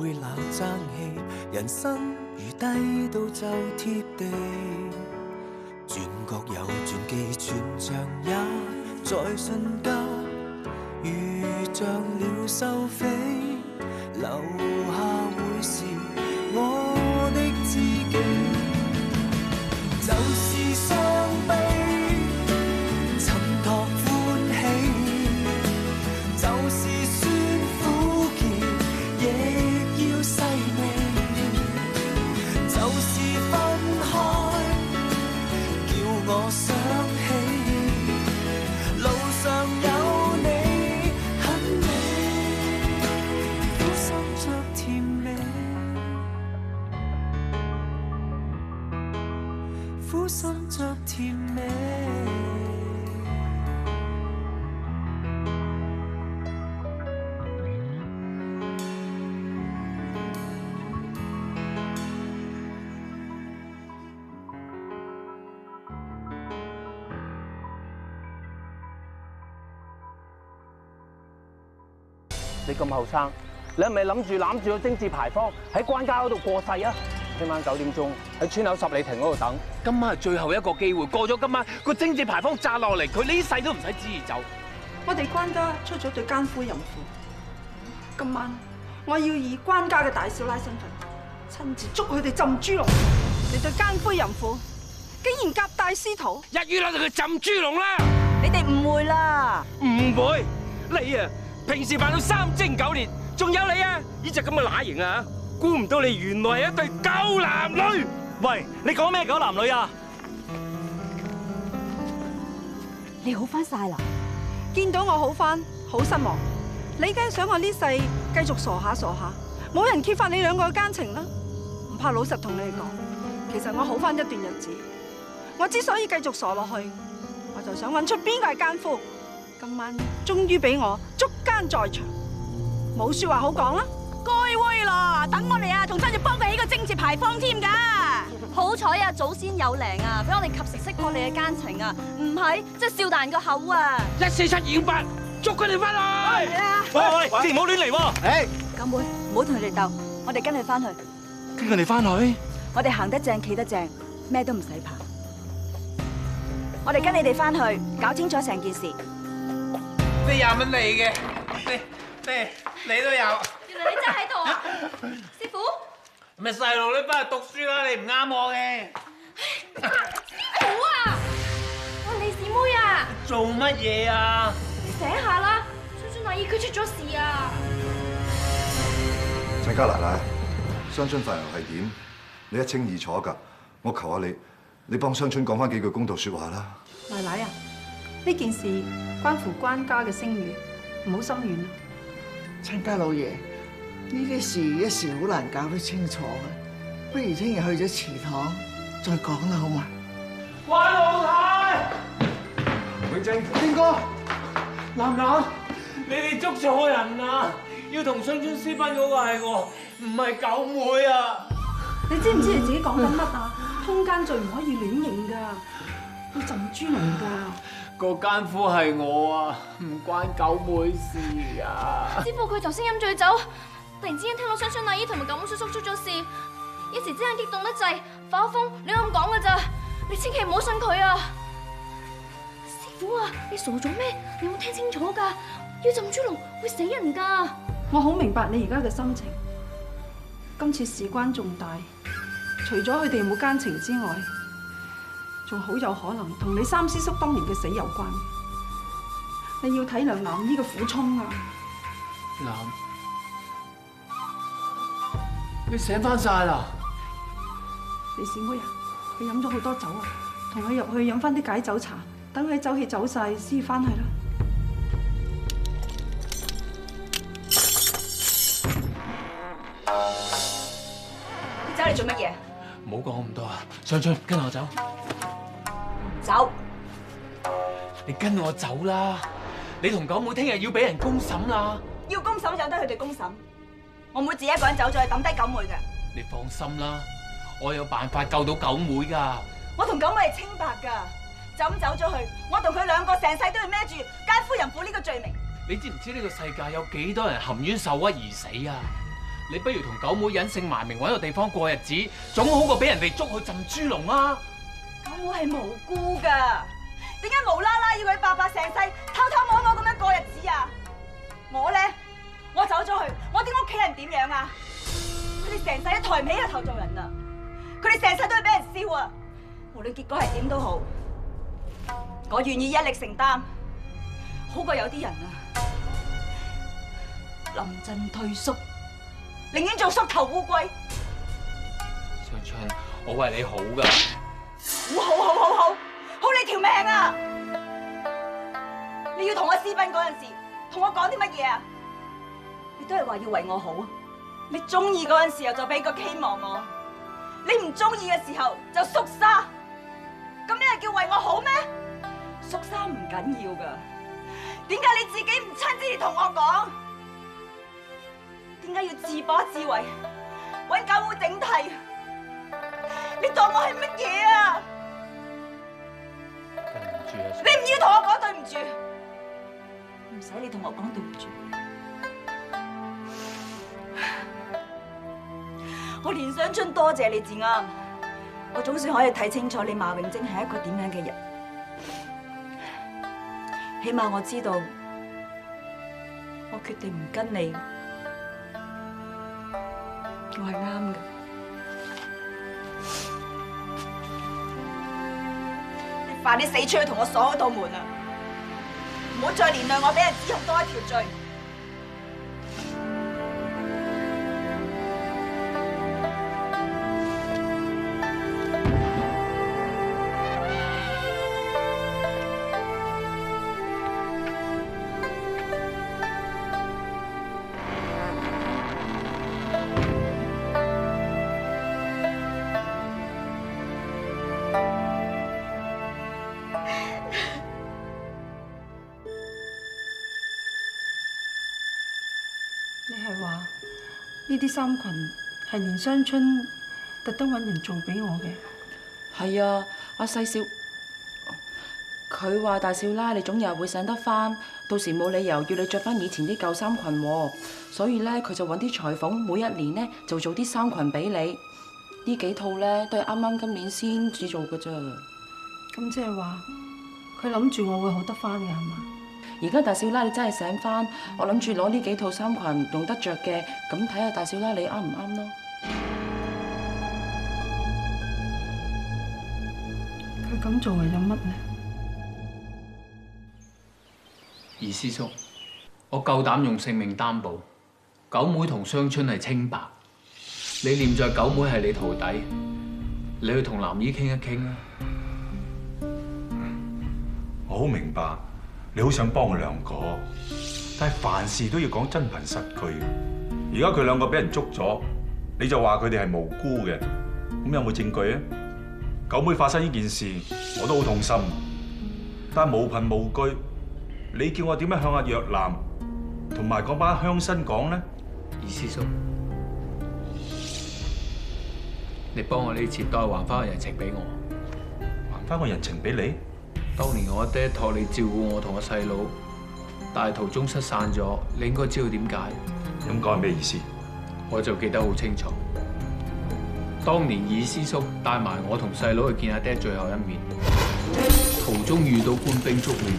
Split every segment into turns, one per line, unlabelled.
會冷爭氣，人生如低到就貼地，轉角有轉機，轉賬也在瞬間，遇着了收飛，留下會是我的知己，就是傷悲，襯托歡喜，就是酸苦澀，亦要細味，就是分開，叫我想起，路上有你很美，苦心着甜美，苦心着甜美。
你咁後生，你係咪諗住攬住個貞節牌坊喺關家嗰度過世啊？聽晚9點鐘喺村口十里亭嗰度等。今晚係最後一個機會，過咗今晚個貞節牌坊炸落嚟，佢呢世都唔使旨意走。
我哋關家出咗對奸夫淫婦，今晚我要以關家嘅大少奶身份，親自捉佢哋浸豬籠。你對奸夫淫婦竟然夾帶私逃，
一於拉到佢浸豬籠啦！
你哋誤會啦，
唔會，你啊！平時扮到3精9烈，仲有你啊！呢隻咁嘅乸型啊，估唔到你原來係一對狗男女。喂，你講咩狗男女啊？
你好翻晒啦！
見到我好翻，好失望。你梗係想我呢世繼續傻下傻下，冇人揭發你兩個嘅奸情啦。唔怕老實同你哋講，其實我好翻一段日子。我之所以繼續傻落去，我就想揾出邊個係奸夫。今晚終於俾我捉奸在場，冇說話好講啦。
該煨啦，等我哋啊，同真要幫佢起個貞節牌坊添㗎。好彩啊，祖先有靈啊，俾我哋及時識破你嘅奸情啊，唔係即係笑大人個口啊
14728，捉佢哋翻去！喂，你唔好亂嚟喎！誒，
九妹，唔好同佢哋鬥，我哋跟佢翻去。
跟佢哋翻去？
我哋行得正，企得正，咩都唔使怕。我哋跟你哋翻去，搞清楚成件事。
你20蚊嚟嘅，你都有。
原來你真係喺度啊，師傅。
咪細路你翻去讀書啦，你唔啱我嘅。
好啊，我係利是妹啊。
做乜嘢啊？
你醒下啦，孫孫阿姨佢出咗事啊。
親家奶奶，雙春發人係點？你一清二楚㗎，我求下你，你幫雙春講翻幾句公道説話啦。
奶奶啊，呢件事關乎關家嘅聲譽，唔好心軟啊。
親家老爺，呢啲事一時好難搞得清楚嘅，不如聽日去咗祠堂再講啦，好嘛？
關老太，
永正，
天哥，
楠楠，你哋捉錯人啦！要同雙春私奔嗰個係我，唔係九妹啊！
你知唔知你自己講緊乜啊？通姦罪唔可以亂認㗎，要浸豬籠㗎。
個奸夫係我啊，唔關九妹事啊！
師傅佢頭先飲醉酒，突然之間聽到雙雙阿姨同埋九妹叔叔出咗事，一時之間激動得滯，發瘋亂咁講㗎咋，你千祈唔好信佢啊！師傅啊，你傻咗咩？你有冇聽清楚㗎？要浸豬籠會死人㗎！
我好明白你而家嘅心情，今次事關重大，除咗佢哋冇奸情之外，仲好有可能同你三師叔當年嘅死有關。你要體諒男呢個苦衷啊！
楠，你醒翻晒啦！
李氏妹啊，佢飲咗好多酒啊，同佢入去飲翻啲解酒茶，等佢酒氣走晒先翻去啦。
你走嚟做乜嘢？
唔好講咁多啊！雙春，跟我走。
走！
你跟我走啦！你同九妹聽日要俾人公審啦！
要公審就得佢哋公審，我唔會自己一個人走咗去抌低九妹嘅。
你放心啦，我有辦法救到九妹噶。
我同九妹係清白噶，就咁走咗去，我同佢兩個成世都要孭住奸夫淫婦呢個罪名。
你知唔知呢個世界有幾多人含冤受屈而死啊？你不如同九妹隱姓埋名揾個地方過日子，總好過俾人哋捉去浸豬籠啊！
九妹係無辜噶，點解無啦啦要佢白白成世偷偷摸摸咁樣過日子啊？我咧，我走咗去，我啲屋企人點樣啊？佢哋成世都抬唔起個頭做人啊！佢哋成世都係俾人燒啊！無論結果係點都好，我願意一力承擔，好過有啲人啊，臨陣退縮，寧願做縮頭烏龜。
雙春，我為你好噶。好你條命啊！你要同我私奔嗰陣時，同我講啲乜嘢啊？你都係話要為我好，你中意嗰陣時候就俾個希望我，你唔中意嘅時候就縮沙，咁樣係叫為我好咩？縮沙唔緊要噶，點解你自己唔親自同我講？點解要自把自為，搵九妹頂替？你當我係乜嘢啊？對唔住啊！
你唔要同我講對唔住，唔使你同我講對唔住。我連雙春多謝你至啱，我總算可以睇清楚你馬永貞係一個點樣嘅人。起碼我知道，我決定唔跟你，我係啱嘅。你快啲死出去同我鎖嗰道門啊！唔好再連累我俾人指控多一條罪。
你係話呢啲衫裙係連雙春特登揾人做俾我嘅？
係啊，阿細少，佢話大少奶你總有日會醒得翻，到時冇理由要你着翻以前啲舊衫裙喎，所以咧佢就揾啲裁縫每一年咧就做啲衫裙俾你。呢幾套咧都係啱啱今年先至做㗎咋。
咁即係話佢諗住我會好得翻嘅係嘛？
而家大少奶你真係醒翻，我諗住攞呢幾套衫裙用得着嘅，咁睇下大少奶你啱唔啱咯。
佢咁做係有乜呢？
二師叔，我夠膽用性命擔保，九妹同雙春係清白。你念在九妹係你徒弟，你去同藍姨傾一傾啊！
我好明白。你好想幫佢兩個，但係凡事都要講真憑實據。而家佢兩個俾人捉咗，你就話佢哋係無辜嘅，咁有冇證據啊？九妹發生呢件事，我都好痛心，但係無憑無據，你叫我點樣向阿若男同埋嗰班鄉紳講呢？
二師叔，你幫我呢次都係還翻個人情俾我，
還翻個人情俾你。
當年我阿爹託你照顧我同我細佬，但係途中失散咗，你應該知道點解。
咁講係咩意思？
我就記得好清楚。當年二師叔帶埋我同細佬去見阿爹最後一面，途中遇到官兵捉亂，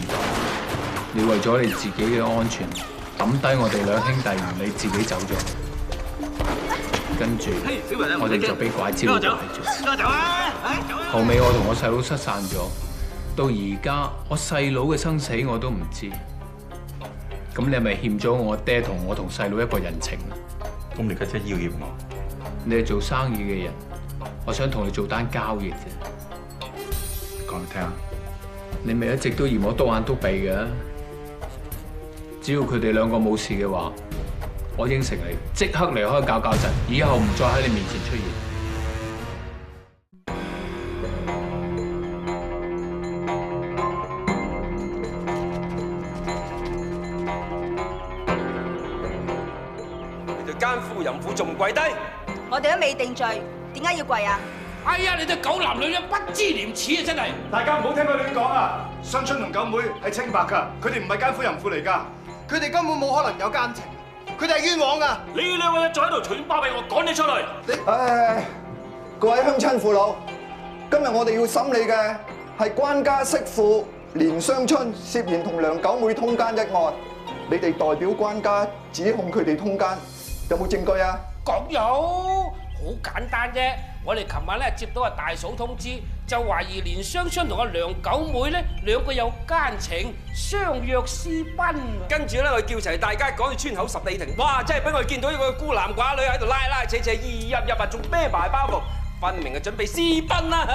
你為咗你自己嘅安全，抌低我哋兩兄弟唔理自己走咗，跟住我哋就俾怪招帶咗。後尾我同我細佬失散咗。到而家，我細佬嘅生死我都唔知，咁你係咪欠咗我爹同我同細佬一個人情啊？
咁你家姐要挾我？
你係做生意嘅人，我想同你做單交易啫。
講嚟聽下。
你咪一直都嫌我篤眼篤鼻嘅，只要佢哋兩個冇事嘅話，我應承你即刻離開教陣，以後唔再喺你面前出現。
奸夫淫婦仲唔跪低？
我哋都未定罪，點解要跪啊？
哎呀，你對狗男女人不知廉恥啊！真係，
大家唔好聽佢亂講啊！雙春同九妹係清白㗎，佢哋唔係奸夫淫婦嚟㗎，
佢哋根本冇可能有奸情。
佢哋係冤枉㗎！
你兩個一再喺度隨便包庇我，趕你出嚟！
唉，各位鄉親父老，今日我哋要審理嘅係關家媳婦連雙春涉嫌同梁九妹通姦一案。你哋代表關家指控佢哋通姦，有冇證據啊？
講有，好簡單啫。我哋琴晚咧接到阿大嫂通知，就懷疑連雙春同阿梁九妹咧兩個有奸情，相約私奔。
跟住咧，我叫齊大家趕去村口十里亭。哇！真係俾我哋見到一個孤男寡女喺度拉拉扯扯，意入入啊，仲孭埋包袱，分明係準備私奔啦！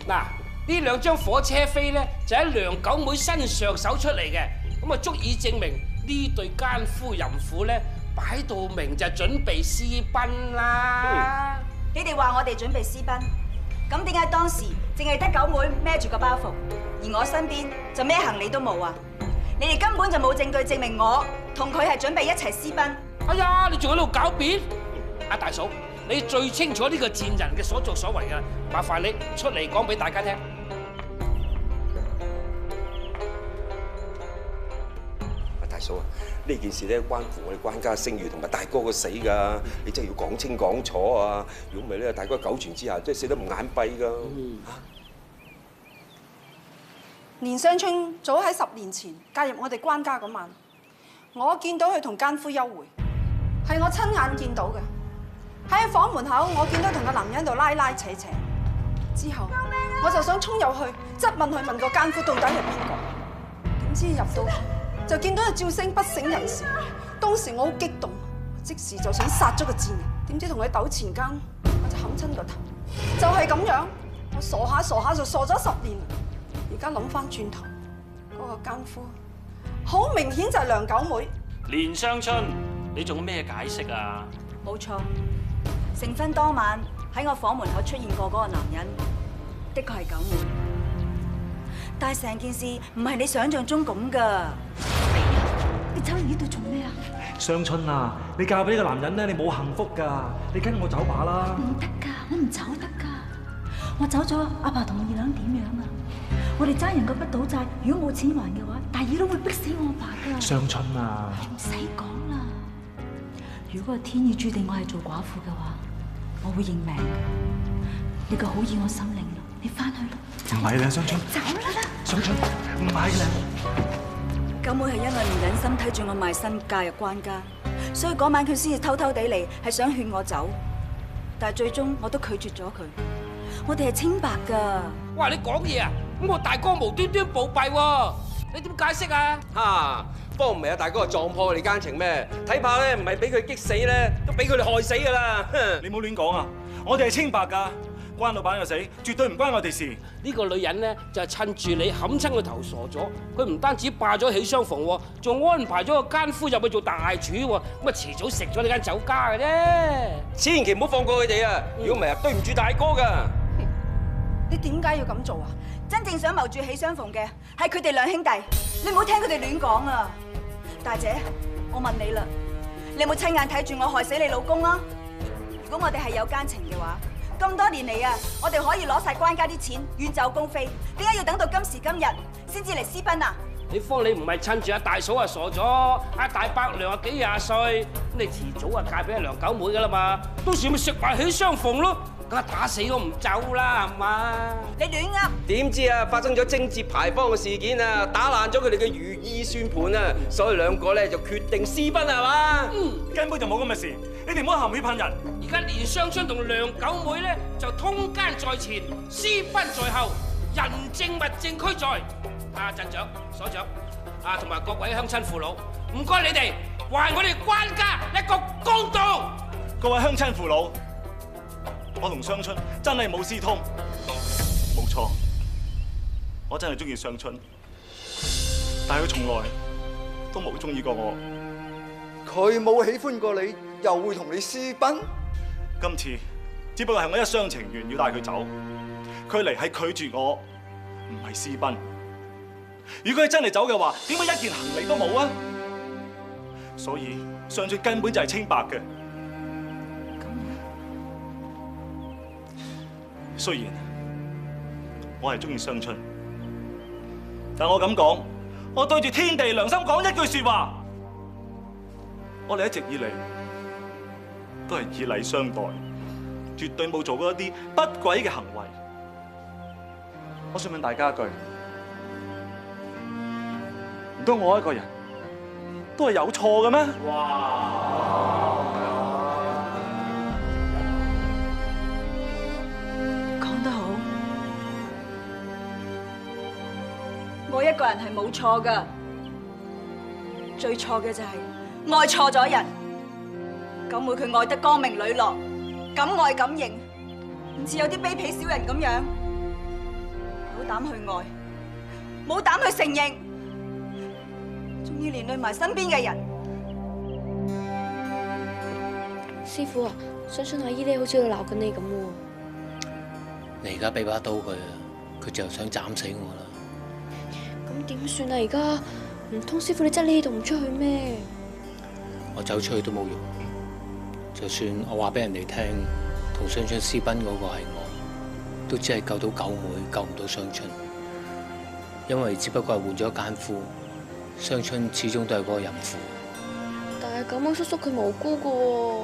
嗱，呢兩張火車飛咧就喺梁九妹身上搜出嚟嘅，咁啊足以證明呢對奸夫淫婦咧擺到明就準備私奔啦。
你哋話我哋準備私奔，咁點解當時淨係得九妹孭住個包袱，而我身邊就咩行李都冇啊？你哋根本就冇證據證明我同佢係準備一齊私奔。
哎呀，你仲喺度狡辯？阿大嫂，你最清楚呢個賤人嘅所作所為㗎，麻煩你出嚟講俾大家聽。
大嫂啊，呢件事咧關乎我哋關家聲譽同埋大哥個死㗎，你真係要講清講楚啊！如果唔係咧，大哥九泉之下真係死得唔眼閉㗎。
連雙春早喺10年前加入我哋關家嗰晚，我見到佢同奸夫幽會，係我親眼見到嘅。喺房門口，我見到同個男人喺度拉拉扯扯。之後我就想衝入去質問佢，問個奸夫到底係邊個？點知入到去就見到個趙星不省人事。當時我好激動，即時就想殺咗個賤人，點知同佢糾纏間，我就冚親個頭。就係咁樣，我傻下傻下就傻咗10年。而家諗翻轉頭，嗰個奸夫好明顯就係梁九妹。
連雙春，你仲有咩解釋啊？
冇錯，成婚當晚喺我房門口出現過嗰個男人，的確係九妹。但係成件事唔係你想象中咁㗎。
你走嚟呢度做咩啊？
雙春啊，你嫁俾呢個男人咧，你冇幸福㗎。你跟我走吧啦。
唔得㗎，我唔走得㗎。我走咗，阿爸同二娘點樣啊？我哋爭人個不倒債，如果冇錢還嘅話，大二都會逼死我阿爸㗎。
雙春啊，
唔使講啦。如果天意注定我係做寡婦嘅話，我會認命。你個好意我心領啦，你翻去啦。
唔係啦，雙春。
走啦！
雙春，唔係啦。
九妹係因為唔忍心睇住我賣身嫁入關家，所以嗰晚佢先至偷偷地嚟，係想勸我走。但係最終我都拒絕咗佢。我哋係清白㗎。
哇！你講嘢啊！咁我大哥無端端暴斃喎，你點解釋啊？
嚇，幫唔係啊，大哥撞破你奸情咩？睇怕咧唔係俾佢激死咧，都俾佢哋害死㗎啦！
你唔好亂講啊！我哋係清白㗎，關老闆嘅死絕對唔關我哋事。
呢個女人咧就係趁住你冚親個頭傻咗，佢唔單止霸咗喜相逢喎，仲安排咗個奸夫入去做大廚喎，咁啊遲早食咗呢間酒家嘅啫。
千祈唔好放過佢哋啊！如果唔係啊，對唔住大哥㗎。
你點解要咁做啊？
真正想謀住喜相逢嘅係佢哋兩兄弟，你唔好聽佢哋亂講啊！大姐，我問你啦，你有冇親眼睇住我害死你老公啊？如果我哋係有奸情嘅話，咁多年嚟啊，我哋可以攞晒關家啲錢遠走高飛，點解要等到今時今日先至嚟私奔啊？
你方你唔係趁住阿大嫂啊傻咗，阿大伯娘啊幾廿歲，咁你遲早啊嫁俾阿梁九妹㗎啦嘛，到時咪食埋喜相逢咯。梗係打死都唔走啦，係嘛？
你亂噏！
點知啊，發生咗貞節牌坊嘅事件啊，打爛咗佢哋嘅如意算盤啊，所以兩個咧就決定私奔係嘛？
根本就冇咁嘅事，你哋唔好含血噴人。
而家連雙春同梁九妹咧就通姦在前，私奔在後，人證物證俱在。阿鎮長、所長啊，同埋各位鄉親父老，唔該你哋還我哋關家一個公道。
各位鄉親父老。我同雙春真係冇私通，冇錯，我真係中意雙春，但係佢從來都冇中意過我。
佢冇喜歡過你，又會同你私奔？
今次只不過係我一廂情願要帶佢走，佢嚟係拒絕我，唔係私奔。如果佢真係走嘅話，點解一件行李都冇啊？所以雙春根本就係清白嘅。雖然我係中意雙春，但我咁講，我對住天地良心講一句說話，我哋一直以嚟都係以禮相待，絕對冇做過一啲不軌嘅行為。我想問大家一句，唔通我一個人都係有錯嘅咩？
講得好，我一個人係冇錯㗎，最錯嘅就係愛錯咗人。九妹佢愛得光明磊落，敢愛敢認，唔似有啲卑鄙小人咁樣，冇膽去愛，冇膽去承認，仲要連累埋身邊嘅人。
師傅啊，相信阿姨你好似喺度鬧緊你咁喎。
你而家俾把刀佢啊，佢就想斬死我啦。
咁點算啊？而家唔通師傅你真係匿度唔出去咩？
我走出去都冇用，就算我話俾人哋聽，同雙春私奔嗰個係我，都只係救到九妹，救唔到雙春。因為只不過係換咗奸夫，雙春始終都係嗰個淫婦。
但係九妹叔叔佢無辜噶喎。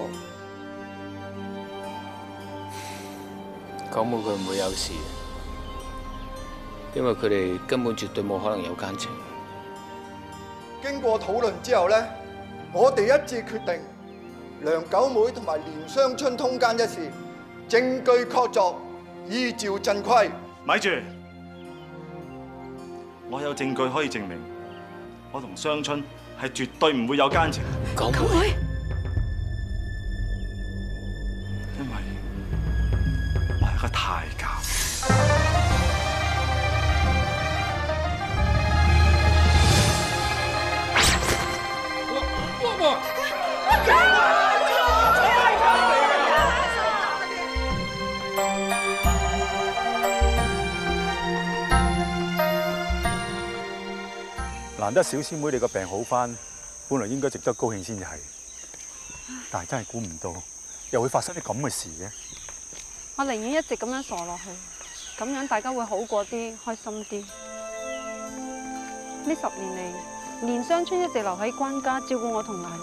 九妹佢唔會有事，因為佢哋根本絕對冇可能有奸情。
經過討論之後咧，我哋一致決定梁九妹同埋連雙春通姦一事，證據確鑿，依照正規。
咪住，我有證據可以證明，我同雙春係絕對唔會有奸情。
九妹，
因為我係個太監。
難得小師妹你個病好返，本來應該值得高興先至係，但係真係估唔到，又會發生啲咁嘅事嘅。
我寧願一直咁樣傻落去，咁樣大家會好過啲，開心啲。呢10年嚟，連雙春一直留喺關家照顧我同奶奶，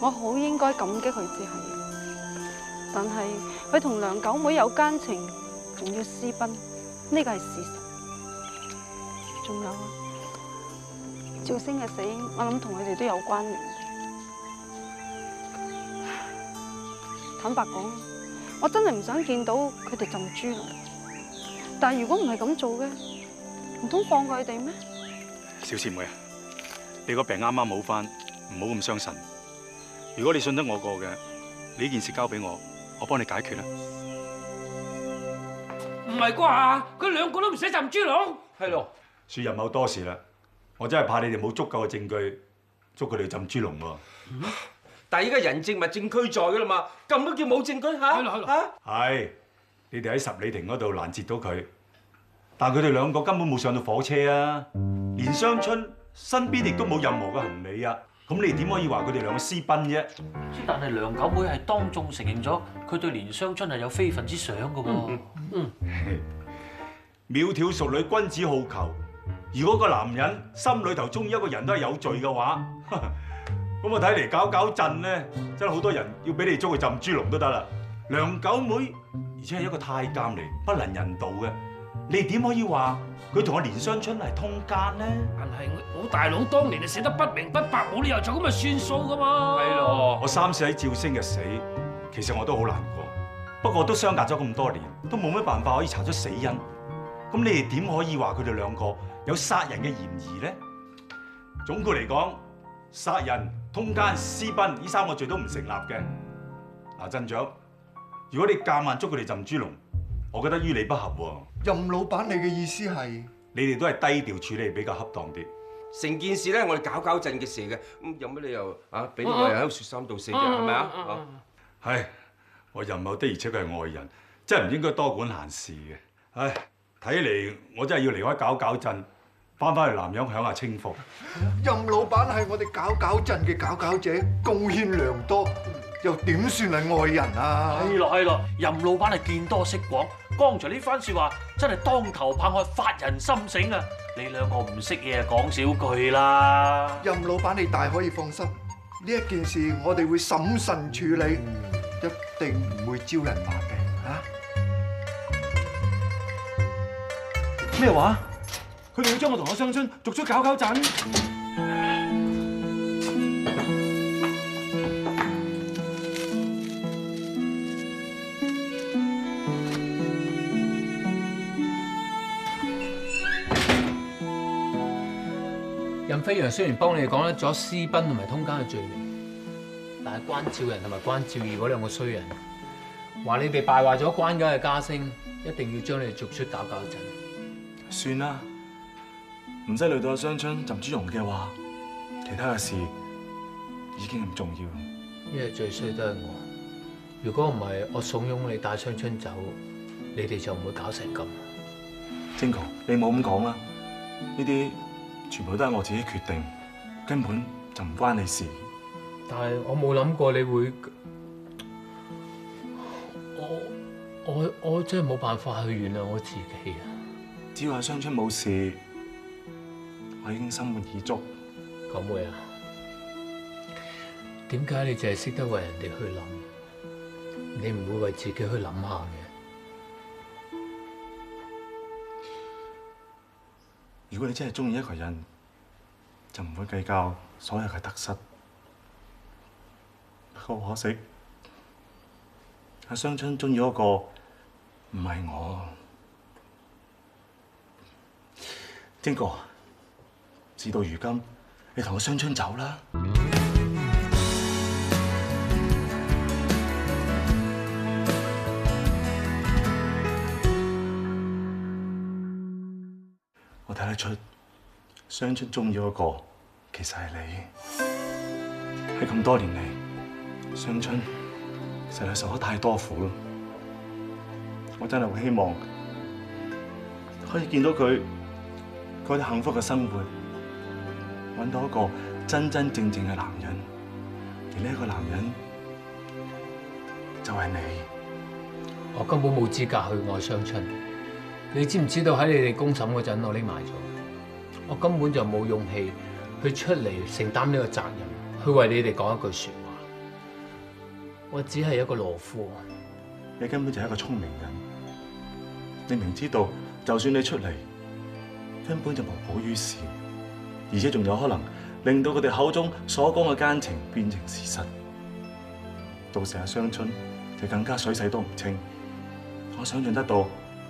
我好應該感激佢至係。但係佢同梁九妹有奸情，仲要私奔，呢個係事實。仲有啊，趙星嘅死，我諗同佢哋都有關聯。坦白講，我真係唔想見到佢哋浸豬籠。但係如果唔係咁做嘅，唔通放過佢哋咩？
小師妹啊，你個病啱啱好返，唔好咁傷神。如果你信得我過嘅，你呢件事交俾我，我幫你解決啦。
唔係啩？佢兩個都唔使浸豬籠。
係咯。恕任某多事啦，我真係怕你哋冇足夠嘅證據捉佢哋浸豬籠喎。
但係依家人證物證俱在㗎啦嘛，咁都叫冇證據嚇？
係，你哋喺十里亭嗰度攔截到佢，但佢哋兩個根本冇上到火車啊！連雙春身邊亦都冇任何嘅行李啊！咁你哋點可以話佢哋兩個私奔啫？
但係梁九妹係當眾承認咗，佢對連雙春係有非分之想㗎喎。
窈窕淑女，君子好逑。如果個男人心裏頭中意一個人都係有罪嘅話，咁我睇嚟搞搞震咧，真係好多人要俾你捉去浸豬籠都得啦。梁九妹而且係一個太監嚟，不能人道嘅，你點可以話佢同我連雙春係通姦呢？
但係我大佬當年係寫得不明不白，冇理由就咁咪算數噶嘛。
係咯，我三世喺趙星嘅死，其實我都好難過。不過都相隔咗咁多年，都冇乜辦法可以查出死因。咁你哋點可以話佢哋兩個有殺人嘅嫌疑呢？總括嚟講，殺人、通姦、私奔呢3個罪都唔成立嘅。嗱，鎮長，如果你夾硬捉佢哋浸豬籠，我覺得於理不合喎。
任老闆，你嘅意思係？
你哋都係低調處理比較恰當啲。
成件事咧，我哋搞震嘅事嘅，咁有乜理由啊？俾啲外人喺度説三道四嘅，係咪啊？
係，我任某的而且確係外人，真係唔應該多管閒事嘅。唉，睇嚟我真係要離開搞震，翻返去南洋享下清福。
任老闆係我哋搞震嘅搞者，貢獻良多，又點算係外人啊？
係咯，任老闆係見多識廣，剛才呢番説話真係當頭棒喝，發人心醒啊！你兩個唔識嘢，講少句啦。
任老闆你大可以放心，呢一件事我哋會審慎處理，一定唔會招人話嘅嚇。
咩話？佢哋要將我同我雙春逐出搞搞震？
任飛揚雖然幫你哋講得咗私奔同埋通姦嘅罪名，但係關照仁同埋關照義嗰兩個衰人，話你哋敗壞咗關家嘅家聲，一定要將你哋逐出搞搞震。
算啦，唔使累到阿雙春浸豬籠嘅話，其他嘅事已經唔重要。
因為最衰都係我，如果唔係我慫恿你帶雙春走，你哋就唔會搞成咁。
晶哥，你冇咁講啦，呢啲全部都係我自己決定，根本就唔關你事。
但係我冇諗過你會，我真係冇辦法去原諒我自己啊！
只要阿雙春冇事，我已經心滿意足。
講咩啊？點解你淨係識得為人哋去諗，你唔會為自己去諗下嘅？
如果你真係中意一個人，就唔會計較所有嘅得失。不過可惜，阿雙春中意嗰個唔係我。晶哥，事到如今，你同阿雙春走啦。我睇得出，雙春中意嗰個其實係你。喺咁多年嚟，雙春實在受咗太多苦咯。我真係好希望可以見到佢過啲幸福嘅生活，揾到一個真真正正嘅男人。而呢一個男人就係你。
我根本冇資格去愛雙春。你知唔知道喺你哋公審嗰陣，我匿埋咗，我根本就冇勇氣去出嚟承擔呢個責任，去為你哋講一句說話。我只係一個懦夫，
你根本就係一個聰明人。你明知道，就算你出嚟，根本就無補於事，而且仲有可能令到佢哋口中所講嘅奸情變成事實。到時阿雙春就更加水洗都唔清。我想象得到。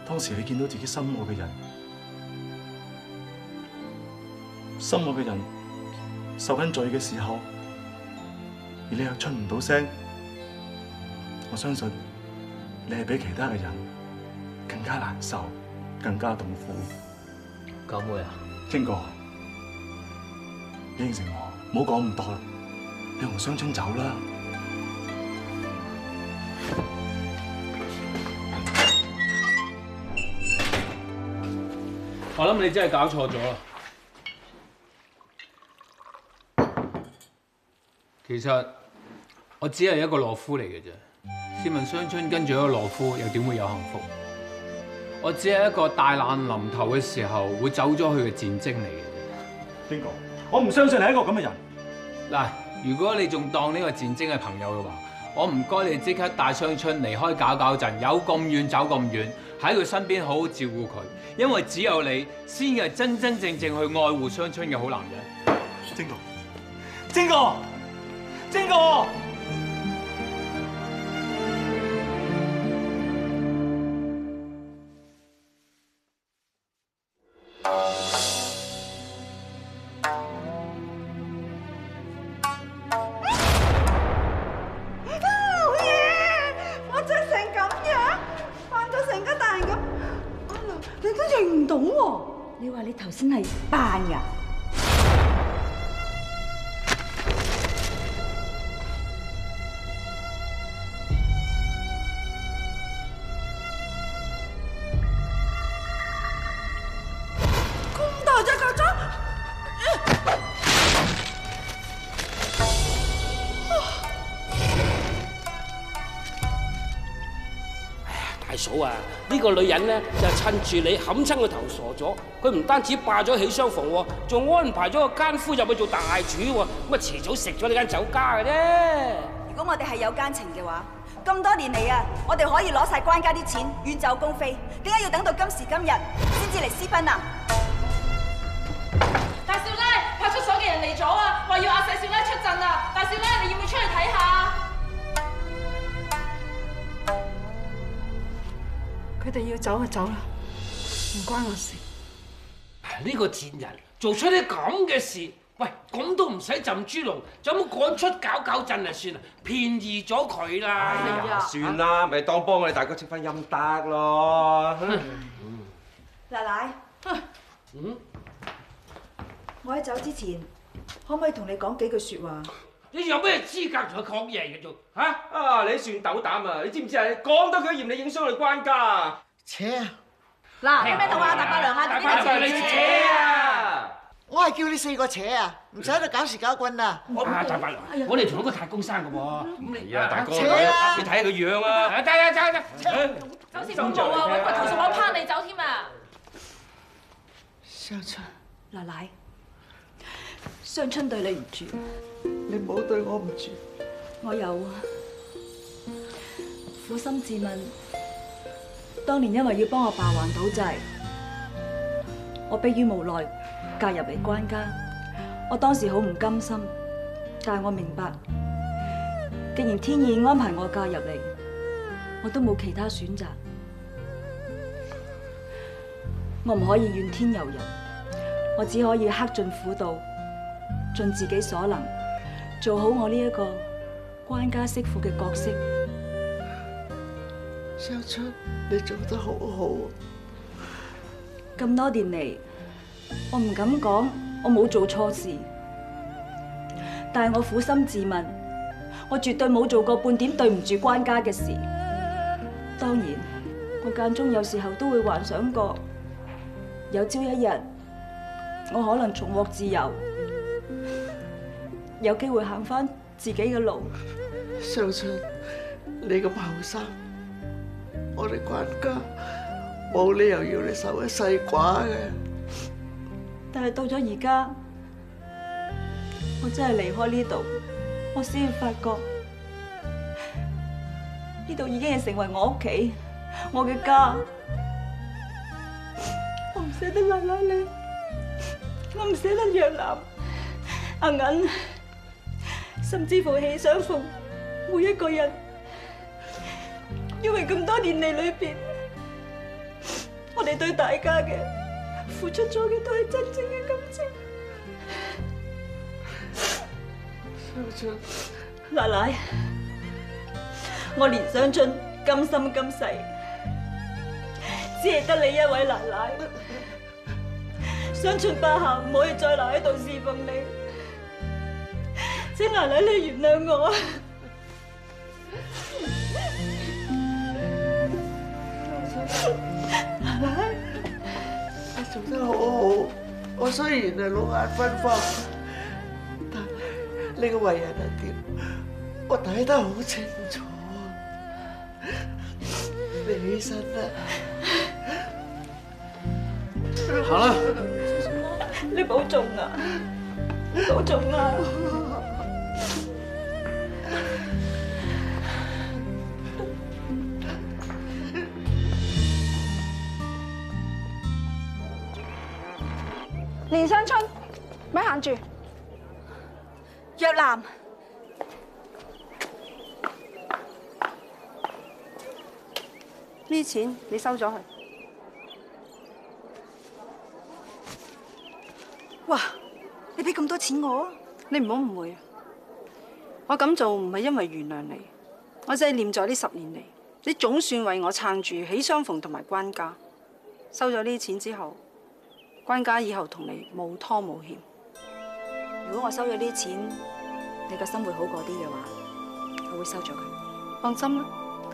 當時你見到自己心愛嘅人，受緊罪嘅時候，而你又出唔到聲，我相信你係比其他嘅人更加難受，更加痛苦。
咁會啊？
晶哥，應承我，唔好講咁多啦，你同雙春走啦。
我諗你真係搞錯咗啦。其實我只係一個懦夫嚟嘅啫。試問雙春跟住一個懦夫，又點會有幸福？我只係一個大難臨頭嘅時候會走咗去嘅戰爭嚟嘅啫。
邊個？我唔相信你係一個咁嘅人。
嗱，如果你仲當呢個戰爭係朋友嘅話，我唔該你即刻帶雙春離開搞搞震，有咁遠走咁遠，喺佢身邊好好照顧佢，因為只有你先係真真正正去愛護雙春嘅好男人。
晶哥，晶哥，晶哥！
你話你頭先係扮㗎？
咁大隻曱甴！
大嫂啊，呢個女人咧就趁住你冚親個頭傻咗，佢唔單止霸咗喜相逢喎，仲安排咗個奸夫入去做大廚喎，咁啊遲早食咗呢間酒家嘅啫。
如果我哋係有奸情嘅話，咁多年嚟啊，我哋可以攞晒關家啲錢遠走高飛，點解要等到今時今日先至嚟私奔啊？
大少奶，派出所嘅人嚟咗啊，話要阿細少奶出陣啊！大少奶，你要唔要出去睇下？
佢哋要走就走啦，唔關我事。
呢個賤人做出啲咁嘅事，喂，咁都唔使浸豬籠，就咁趕出搞震就算啦，便宜咗佢啦。
哎呀，算啦，咪當幫我哋大哥積翻陰德咯。
奶奶，我喺走之前，可唔可以同你講幾句説話？
你有咩資格同佢講嘢嘅做嚇？
啊，你算斗膽啊！你知唔知啊？講得佢嫌你影傷我哋關家。
扯！
嗱，有咩到啊？大伯娘啊，
大伯娘你扯啊！
我係叫你4個扯啊，唔使喺度搞事搞棍啊！
大伯娘，我哋同一個太公生嘅喎。
係啊，大哥，
扯啊！
你睇下佢樣啊！
得。
走時冇做啊，揾個投訴佬拏你走添啊！
雙春，
奶奶，雙春對你唔住，
你冇對我唔住。
我有啊。苦心自問，當年因為要幫我爸還賭債，我迫於無奈嫁入嚟關家。我當時好唔甘心，但係我明白，既然天意安排我嫁入嚟，我都冇其他選擇。我唔可以怨天尤人，我只可以克盡苦道，盡自己所能，做好我呢一個關家媳婦嘅角色。
雙春，你做得好好。
咁多年嚟，我唔敢講我冇做錯事，但係我苦心自問，我絕對冇做過半點對唔住關家嘅事。當然，我間中有時候都會幻想過，有朝一日我可能重獲自由，有機會行返自己嘅路。
雙春，你咁後生，我哋關家冇理由要你守一世寡嘅。
但係到咗而家，我真係離開呢度，我先發覺呢度已經係成為我屋企，我嘅家。我唔捨得奶奶你，我唔捨得若男、阿銀，甚至乎喜相逢每一個人，因為咁多年嚟裏邊，我哋對大家嘅付出咗嘅都係真正嘅感情。奶奶，我連雙春甘心甘誓，只係得你一位奶奶。雙春巴下唔可以再留喺度侍奉你，請奶奶你原諒我。
奶奶，你做得好好。我雖然係老眼昏花，但係你個為人係點，我睇得好清楚。你起身啦，
行啦。
你保重啊！保重啊！
連雙春，咪行住。
若男，
呢錢你收咗佢。
哇！你俾咁多錢我？
你唔好誤會啊！我咁做唔係因為原諒你，我只係念在呢10年嚟，你總算為我撐住喜相逢同埋關家。收咗呢啲錢之後，關家以後同你冇拖冇欠。
如果我收咗呢啲錢，你個生活好過啲嘅話，我會收咗佢。
放心啦，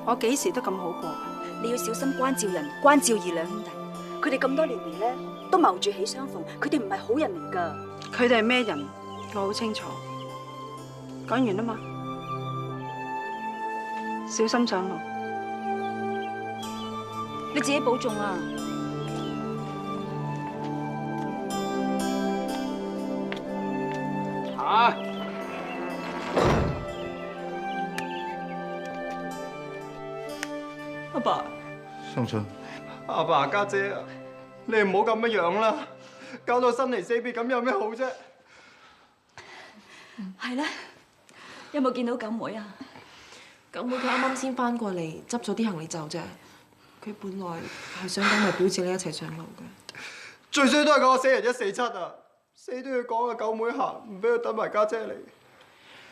我幾時都咁好過。
你要小心關照人、關照義兩兄弟，佢哋咁多年嚟咧都謀住喜相逢，佢哋唔係好人嚟噶。
佢哋係咩人，我好清楚。講完啦嘛，小心上路。
你自己保重啊！
嚇！
阿爸，
雙春，
阿爸家姐啊，你唔好咁樣樣啦，搞到生離死別咁有咩好啫？
係咧，有冇見到九妹啊？
九妹佢啱啱先翻過嚟，執咗啲行李走啫。佢本來係想跟埋表姐你一齊上路嘅。
最衰都係嗰個死人147啊！死都要講阿九妹行，唔俾佢等埋家姐嚟。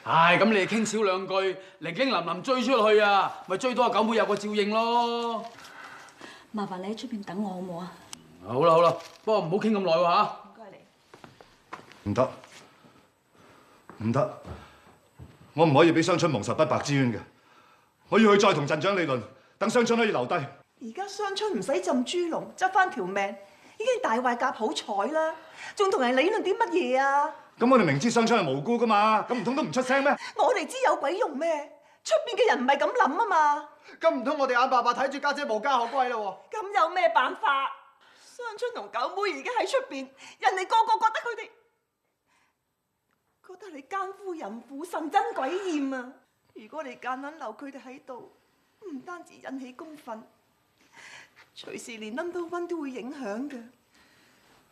唉，咁你哋傾少兩句，零零林林追出去啊，咪追到阿九妹有個照應咯。
麻煩你喺出邊等我好唔好啊？
好啦好啦，不過唔好傾咁耐喎嚇。
唔該你。
唔得，唔得，我唔可以俾雙春蒙受不白之冤嘅。我要去再同鎮長理論，等雙春可以留低。
而家雙春唔使浸豬籠，執翻條命，已經大壞夾好彩啦，仲同人理論啲乜嘢啊？
咁我哋明知雙春係無辜噶嘛，咁唔通都唔出聲咩？
我哋知有鬼用咩？出邊嘅人唔係咁諗啊嘛。
咁唔通我哋眼白白睇住家姐無家可歸啦喎？
咁有咩辦法？雙春同九妹而家喺出邊，人哋個個覺得你奸夫淫婦、神憎鬼厭啊！如果你夾硬留佢哋喺度，唔單止引起公憤，隨時連 number one 都會影響嘅。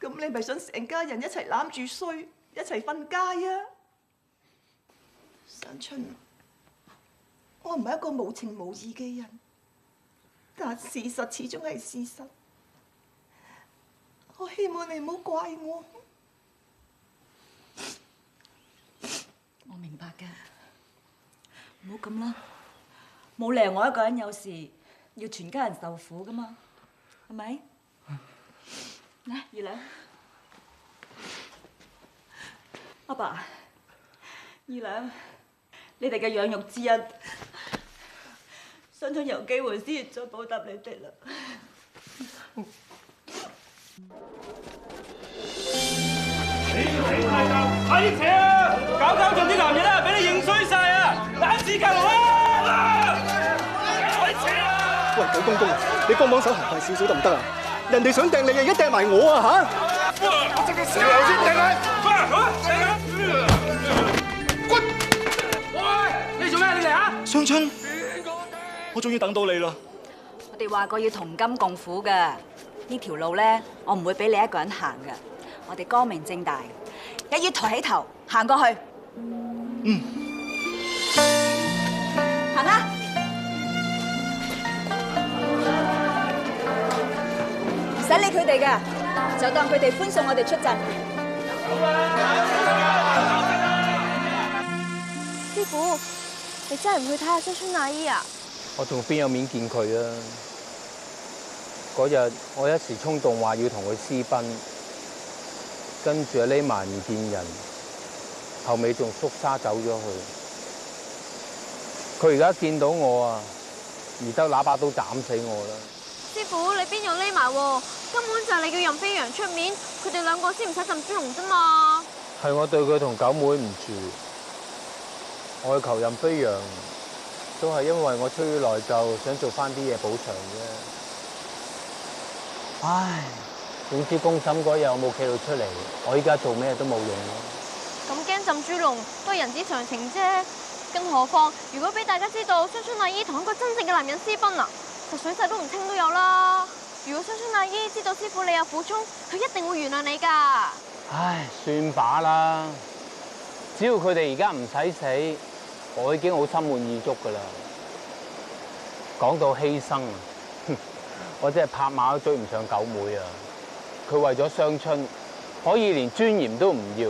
咁你咪想成家人一齊攬住衰，一齊瞓街啊？雙春，我唔係一個無情無義嘅人，但事實始終係事實。我希望你唔好怪我。
我明白嘅，唔好咁啦，冇理由我一個人有事，要全家人受苦噶嘛，係咪？嚟，月亮，阿爸，月亮，你哋嘅養育之恩，相信有機會先再報答你哋啦。
快啲扯啊！搞盡啲男人啊，俾你認衰晒啊！攬屎夾我啊！快啲扯啊！
喂，九公公，你幫手行快少少得唔得啊？人哋想掟你，而家掟埋我啊嚇！我即刻死頭先掟佢！
滾！喂，你做咩？你嚟啊！
雙春，我終於等到你啦！
我哋話過要同甘共苦㗎，呢條路咧，我唔會俾你一個人行㗎。我哋光明正大，一於抬起頭行過去。
嗯。
行啦！唔使理佢哋㗎，就當佢哋歡送我哋出陣。
師傅，你真係唔去睇下雙春阿姨啊？
我仲邊有面見佢啊？嗰日我一時衝動話要同佢私奔。跟住匿埋唔見人，後尾仲縮沙走咗去。佢而家見到我啊，而家拿把刀斬死我啦！
師傅，你邊有匿埋喎？根本就係你叫任飛揚出面，佢哋兩個先唔使浸豬籠啫嘛。
係我對佢同九妹唔住，我去求任飛揚，都係因為我出於內疚，想做翻啲嘢補償啫。唉。總之公審嗰日我冇企到出嚟，我依家做咩都冇用咯。
咁驚浸豬籠都係人之常情啫，更何況如果俾大家知道雙春阿姨同一個真正嘅男人私奔啊，就水洗都唔清都有啦。如果雙春阿姨知道師傅你有苦衷，佢一定會原諒你㗎。
唉，算把啦，只要佢哋而家唔使死，我已經好心滿意足㗎啦。講到犧牲，我真係拍馬都追唔上九妹啊！佢為咗雙春，可以連尊嚴都唔要，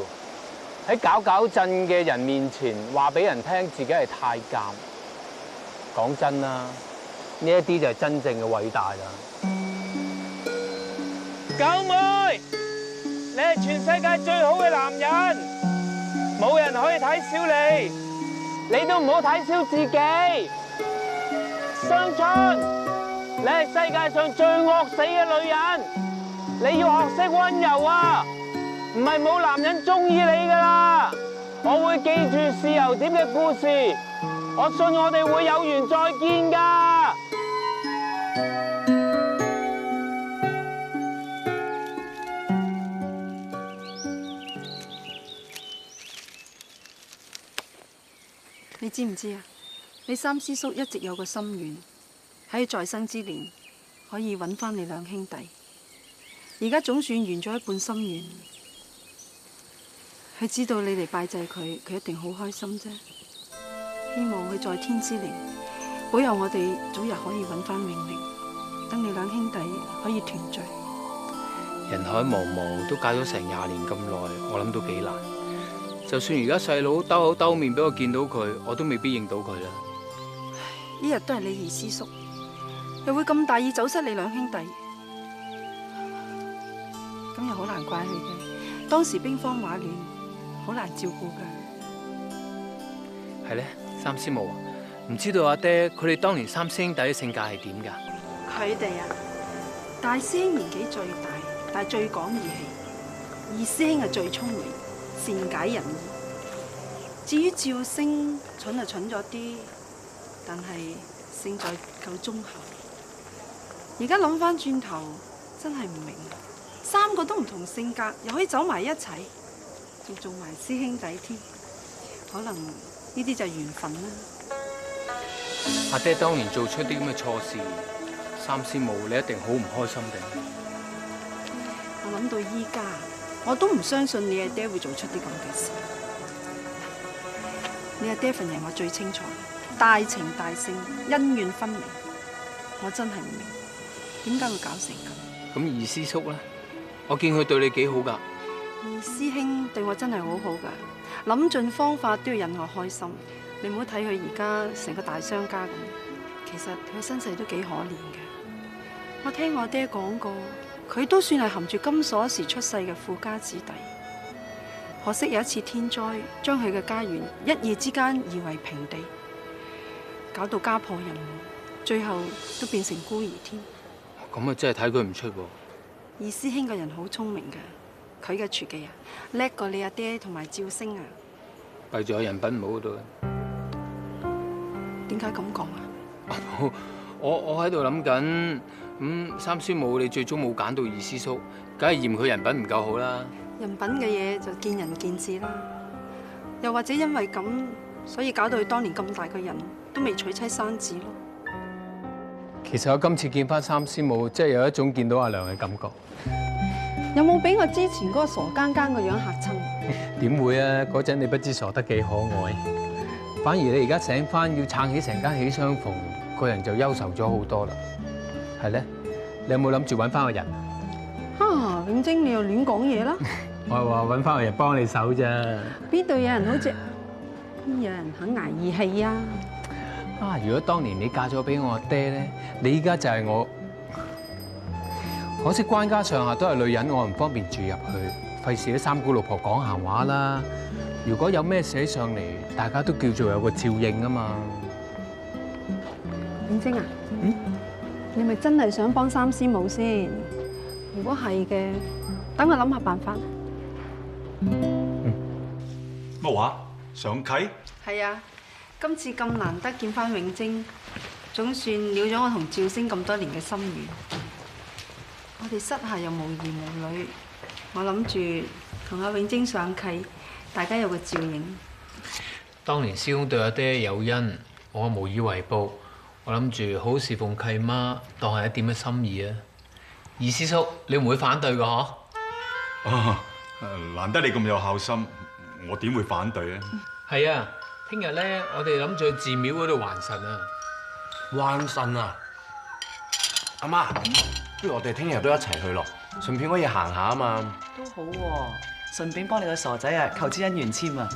喺搞震嘅人面前話俾人聽自己係太監。講真啦，呢一啲就係真正嘅偉大啦。九妹，你係全世界最好嘅男人，冇人可以睇小你，你都唔好睇小自己。雙春，你係世界上最惡死嘅女人。你要學識溫柔啊，唔係冇男人中意你噶啦。我會記住豉油碟嘅故事，我信我哋會有緣再見噶。
你知唔知啊？你三師叔一直有個心願，喺在生之年可以揾翻你兩兄弟。而家總算完咗一半心願。佢知道你嚟拜祭佢，佢一定好開心啫。希望佢在天之靈保佑我哋早日可以揾翻永寧，等你兩兄弟可以團聚。
人海茫茫，都隔咗成20年咁耐，我諗都幾難。就算而家細佬兜口兜面俾我見到佢，我都未必認到佢啦。
呢日都係你二師叔，又會咁大意走失你兩兄弟，咁又好難怪佢嘅。當時兵荒馬亂，好難照顧噶。
係咧，三師母啊，唔知道阿爹佢哋當年三師兄弟嘅性格係點噶？
佢哋啊，大師兄年紀最大，但係最講義氣；二師兄係最聰明，善解人意。至於趙星，蠢就蠢咗啲，但係勝在夠忠厚。而家諗翻轉頭，真係唔明，三個都唔同性格，又可以走埋一齊，仲做埋師兄弟添，可能呢啲就係緣分啦。
阿爹當年做出啲咁嘅錯事，三師母你一定好唔開心定？
我諗到依家，我都唔相信你阿爹會做出啲咁嘅事。你阿爹份人我最清楚，大情大性，恩怨分明。我真係唔明，點解會搞成咁？
咁二師叔咧，我見佢對你幾好噶。
二師兄對我真係好好噶，諗盡方法都要引我開心。你唔好睇佢而家成個大商家咁，其實佢身世都幾可憐嘅。我聽我爹講過，佢都算係含住金鎖匙出世嘅富家子弟。可惜有一次天災，將佢嘅家園一夜之間夷為平地，搞到家破人亡，最後都變成孤兒添。
咁啊，真係睇佢唔出喎。
二師兄個人好聰明㗎，佢嘅廚技啊，叻過你阿爹同埋趙星啊。
弊在人品唔好嗰度。
點解咁講啊？
我喺度諗緊，三師母你最終冇揀到二師叔，梗係嫌佢人品唔夠好啦。
人品嘅嘢就見仁見智啦。又或者因為咁，所以搞到佢當年咁大個人都未娶妻生子咯。
其實我今次見翻三師母，真係有一種見到阿娘嘅感覺。
有冇俾我之前嗰個傻更更個樣嚇親？
點會啊！嗰陣你不知傻得幾可愛，反而你而家醒翻要撐起成間喜相逢，個人就憂愁咗好多啦。係咧，你有冇諗住揾翻個人？
哈，永貞你又亂講嘢啦！
我係話揾翻個人幫你手咋。
邊度有人好似邊有人肯捱義氣啊？
啊！如果當年你嫁咗俾我阿爹咧，你依家就係我。可惜關家上下都係女人，我唔方便住入去，費事啲三姑六婆講閒話啦。如果有咩寫上嚟，大家都叫做有個照應啊嘛。
永貞啊，你咪真係想幫三師母先？如果係嘅，等我諗下辦法。
乜話？上契？
係啊，今次咁難得見翻永貞，總算了咗我同趙星咁多年嘅心願。我哋膝下又無兒無女，我諗住同阿永貞上契，大家有個照應。
當年師公對阿爹有恩，我無以為報。我諗住好好侍奉契媽，當係一點嘅心意啊！二師叔，你唔會反對㗎嗬？
哦，難得你咁有孝心，我點會反對咧？
係啊，聽日咧，我哋諗住去寺廟嗰度還神啊！
還神啊！阿媽，不如我哋聽日都一齊去咯，順便可以行下啊嘛。
都好喎，順便幫你個傻仔啊求支姻緣簽啊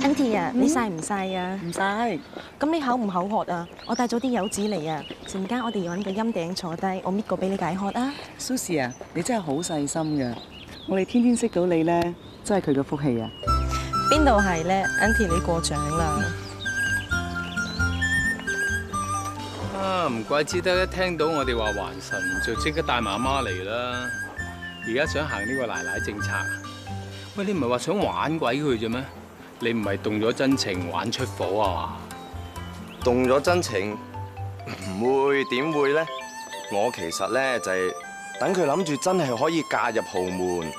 ！Auntie 啊，你曬唔曬啊？
唔曬。
咁你口唔口渴啊？我帶咗啲柚子嚟啊！陣間我哋要揾個陰頂坐低，我搣個俾你解渴啊
！Susie 啊，你真係好細心㗎，我哋天天識到你咧，真係佢嘅福氣啊！
邊度係咧 ？Auntie 你過獎啦。
啊，唔怪之得一聽到我哋話還神，就即刻帶媽媽嚟啦。而家想行呢個奶奶政策，喂，你唔係話想玩鬼佢啫咩？你唔係動咗真情玩出火啊嘛？
動咗真情唔會，點會咧？我其實咧就係等佢諗住真係可以嫁入豪門，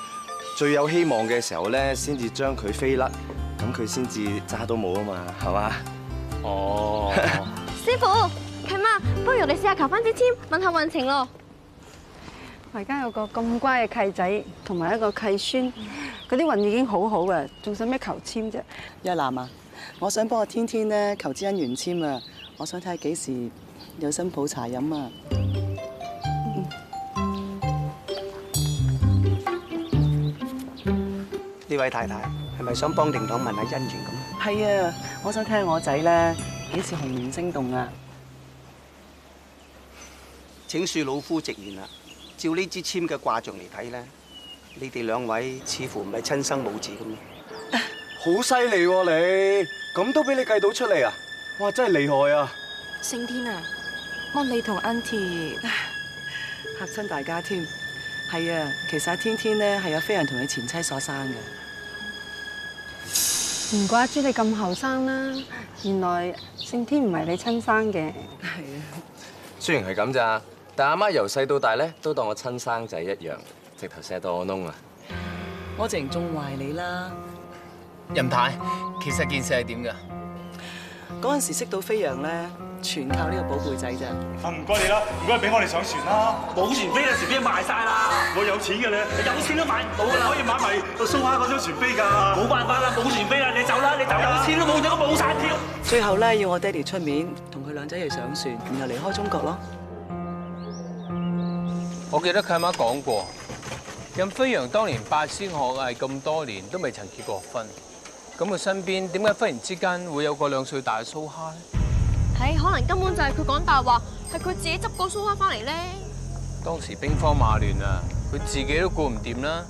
最有希望嘅時候咧，先至將佢飛甩，咁佢先至揸到舞啊嘛，係嘛？
哦，師傅，契媽，不如我哋試下求翻支簽，問下運程咯。
我而家有個咁乖嘅契仔，同埋一個契孫，嗰啲運已經好好嘅，仲使咩求簽啫？
一楠啊，我想幫我天天咧求支姻緣簽啊！我想睇下幾時有新抱茶飲啊！
呢位太太係咪想幫定堂問下姻緣咁？
係啊，我想睇下我仔咧幾時紅面升動啊！
請恕老夫直言啦，照呢支簽嘅卦象嚟睇咧，你哋兩位似乎唔係親生母子咁。好犀利喎你，咁都俾你計到出嚟啊！哇，真係厲害啊！
聖天啊，乜你同 Auntie
嚇親大家添。係啊，其實阿天天咧係有飛人同佢前妻所生嘅。
唔怪之你咁後生啦，原來聖天唔係你親生嘅。
係啊，
雖然係咁咋，但阿媽由細到大咧都當我親生仔一樣，直頭錫到我窿啊！
我淨縱壞你啦。
任太，其實件事係點㗎？
嗰陣時識到飛揚咧，全靠呢個寶貝仔咋。
唔該你啦，唔該俾我哋上船啦。
冇船飛嘅船飛賣晒啦。
我有錢嘅咧，
有錢都買唔到㗎啦。
可以買埋蘇蝦嗰張船飛㗎。
冇辦法啦，冇船飛啦，你走啦，你走。有錢都冇咗，冇晒票。
最後咧，要我爹哋出面同佢兩仔一齊上船，然後離開中國咯。
我記得契媽講過，任飛揚當年拜師學藝咁多年都未曾結過婚。咁佢身邊點解忽然之間會有個2歲大嘅蘇蝦咧？
係，可能根本就係佢講大話，係佢自己執個蘇蝦翻嚟咧。
當時兵荒馬亂啊，佢自己都顧唔掂啦，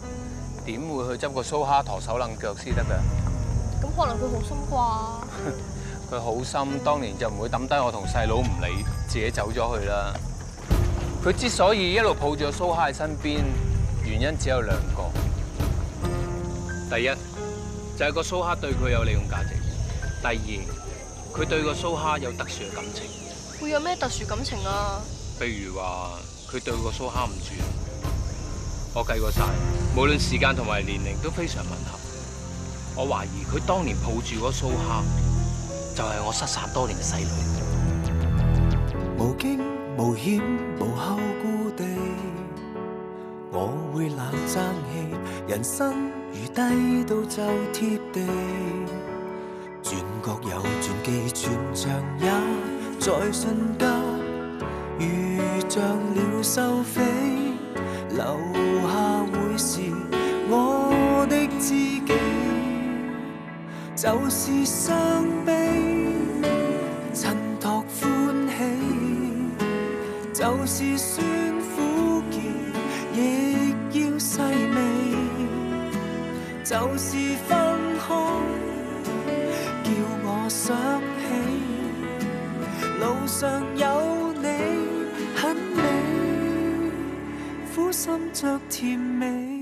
點會去執個蘇蝦陀手攆腳先得㗎？
咁可能佢好心啩？
佢好心，當年就唔會抌低我同細佬唔理，自己走咗去啦。佢之所以一路抱住個蘇蝦喺身邊，原因只有2個。第一，就係個蘇蝦對佢有利用價值；第二，佢對個蘇蝦有特殊嘅感情。
會有咩特殊感情啊？
譬如話，佢對個蘇蝦唔住。我計過晒，無論時間同埋年齡都非常吻合。我懷疑佢當年抱住嗰蘇蝦，就係我失散多年嘅細女。
無驚無險無後顧地，我會冷爭氣，人生如低到就貼地，轉角有轉機，全場也在瞬間，如像鳥獸飛，留下會是我的知己，就是傷悲，襯托歡喜，就是酸苦澀，亦要細味。就是分開，叫我想起路上有你，很美，苦心着甜美。